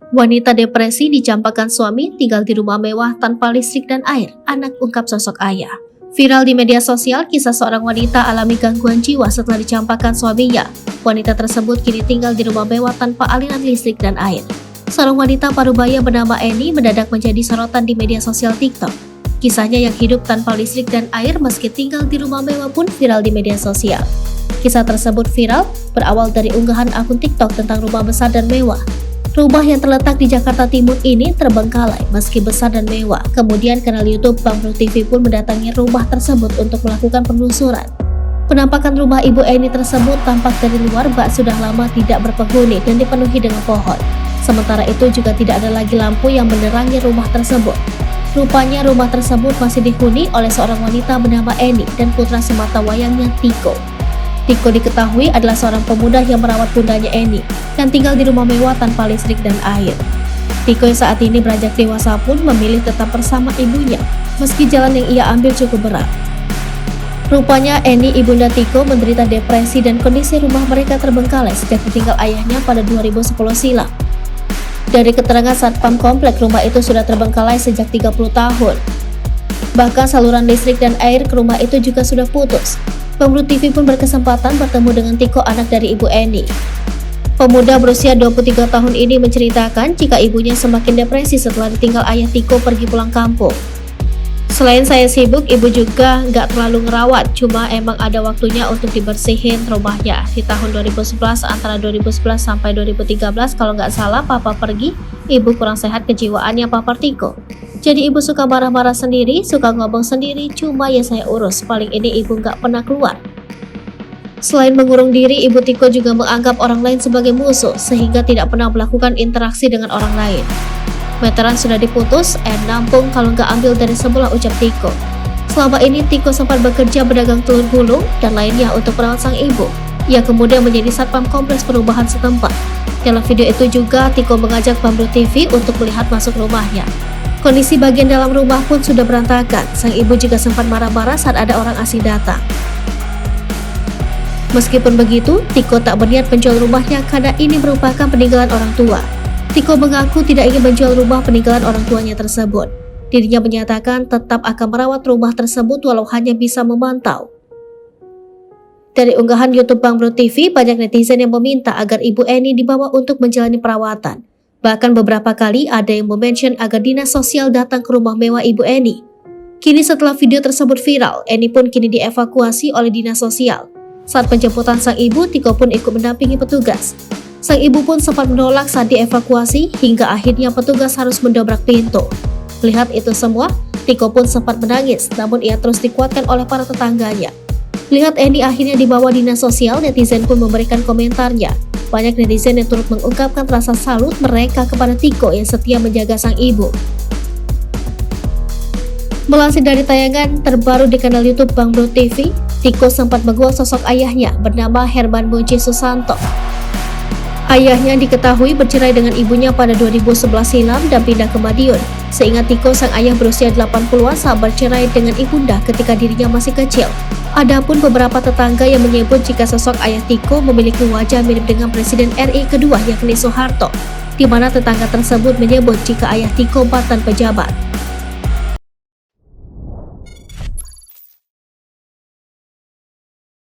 Wanita depresi dicampakkan suami tinggal di rumah mewah tanpa listrik dan air, anak ungkap sosok ayah. Viral di media sosial, kisah seorang wanita alami gangguan jiwa setelah dicampakkan suaminya. Wanita tersebut kini tinggal di rumah mewah tanpa aliran listrik dan air. Seorang wanita parubaya bernama Eni mendadak menjadi sorotan di media sosial TikTok. Kisahnya yang hidup tanpa listrik dan air meski tinggal di rumah mewah pun viral di media sosial. Kisah tersebut viral berawal dari unggahan akun TikTok tentang rumah besar dan mewah. Rumah yang terletak di Jakarta Timur ini terbengkalai meski besar dan mewah. Kemudian kanal YouTube Bang Bro TV pun mendatangi rumah tersebut untuk melakukan penelusuran. Penampakan rumah Ibu Eni tersebut tampak dari luar bak sudah lama tidak berpenghuni dan dipenuhi dengan pohon. Sementara itu juga tidak ada lagi lampu yang menerangi rumah tersebut. Rupanya rumah tersebut masih dihuni oleh seorang wanita bernama Eni dan putra semata wayangnya Tiko. Tiko diketahui adalah seorang pemuda yang merawat bundanya Eni dan tinggal di rumah mewah tanpa listrik dan air. Tiko yang saat ini beranjak dewasa pun memilih tetap bersama ibunya meski jalan yang ia ambil cukup berat. Rupanya Eni, ibunda Tiko, menderita depresi dan kondisi rumah mereka terbengkalai sejak ditinggal ayahnya pada 2010 silam. Dari keterangan Satpam komplek, rumah itu sudah terbengkalai sejak 30 tahun. Bahkan saluran listrik dan air ke rumah itu juga sudah putus. Bang Bro TV pun berkesempatan bertemu dengan Tiko, anak dari Ibu Eni. Pemuda berusia 23 tahun ini menceritakan jika ibunya semakin depresi setelah ditinggal ayah Tiko pergi pulang kampung. Selain saya sibuk, ibu juga nggak terlalu ngerawat, cuma emang ada waktunya untuk dibersihin rumahnya. Di tahun 2011, antara 2011 sampai 2013 kalau nggak salah papa pergi, ibu kurang sehat kejiwaannya, papar Tiko. Jadi ibu suka marah-marah sendiri, suka ngomong sendiri, cuma ya saya urus, paling ini ibu nggak pernah keluar. Selain mengurung diri, Ibu Tiko juga menganggap orang lain sebagai musuh, sehingga tidak pernah melakukan interaksi dengan orang lain. Meteran sudah diputus, nampung kalau nggak ambil dari sebelah, ucap Tiko. Selama ini Tiko sempat bekerja berdagang telur gulung dan lainnya untuk merawat sang ibu. Ia kemudian menjadi satpam kompleks perubahan setempat. Dalam video itu juga Tiko mengajak Bang Bro TV untuk melihat masuk rumahnya. Kondisi bagian dalam rumah pun sudah berantakan. Sang ibu juga sempat marah-marah saat ada orang asing datang. Meskipun begitu, Tiko tak berniat menjual rumahnya karena ini merupakan peninggalan orang tua. Tiko mengaku tidak ingin menjual rumah peninggalan orang tuanya tersebut. Dirinya menyatakan tetap akan merawat rumah tersebut walau hanya bisa memantau. Dari unggahan YouTube Bang Bro TV, banyak netizen yang meminta agar Ibu Eni dibawa untuk menjalani perawatan. Bahkan beberapa kali ada yang mention agar dinas sosial datang ke rumah mewah Ibu Eni. Kini setelah video tersebut viral, Eni pun kini dievakuasi oleh dinas sosial. Saat penjemputan sang ibu, Tiko pun ikut mendampingi petugas. Sang ibu pun sempat menolak saat dievakuasi hingga akhirnya petugas harus mendobrak pintu. Melihat itu semua, Tiko pun sempat menangis, namun ia terus dikuatkan oleh para tetangganya. Lihat Eni akhirnya dibawa dinas sosial, netizen pun memberikan komentarnya. Banyak netizen yang turut mengungkapkan rasa salut mereka kepada Tiko yang setia menjaga sang ibu. Melansir dari tayangan terbaru di kanal YouTube Bang Bro TV, Tiko sempat menguak sosok ayahnya bernama Herman Muji Susanto. Ayahnya diketahui bercerai dengan ibunya pada 2011 silam dan pindah ke Madiun. Seingat Tiko, sang ayah berusia 80-an saat bercerai dengan ibunda ketika dirinya masih kecil. Adapun beberapa tetangga yang menyebut jika sosok ayah Tiko memiliki wajah mirip dengan Presiden RI kedua yakni Soeharto, di mana tetangga tersebut menyebut jika ayah Tiko mantan pejabat.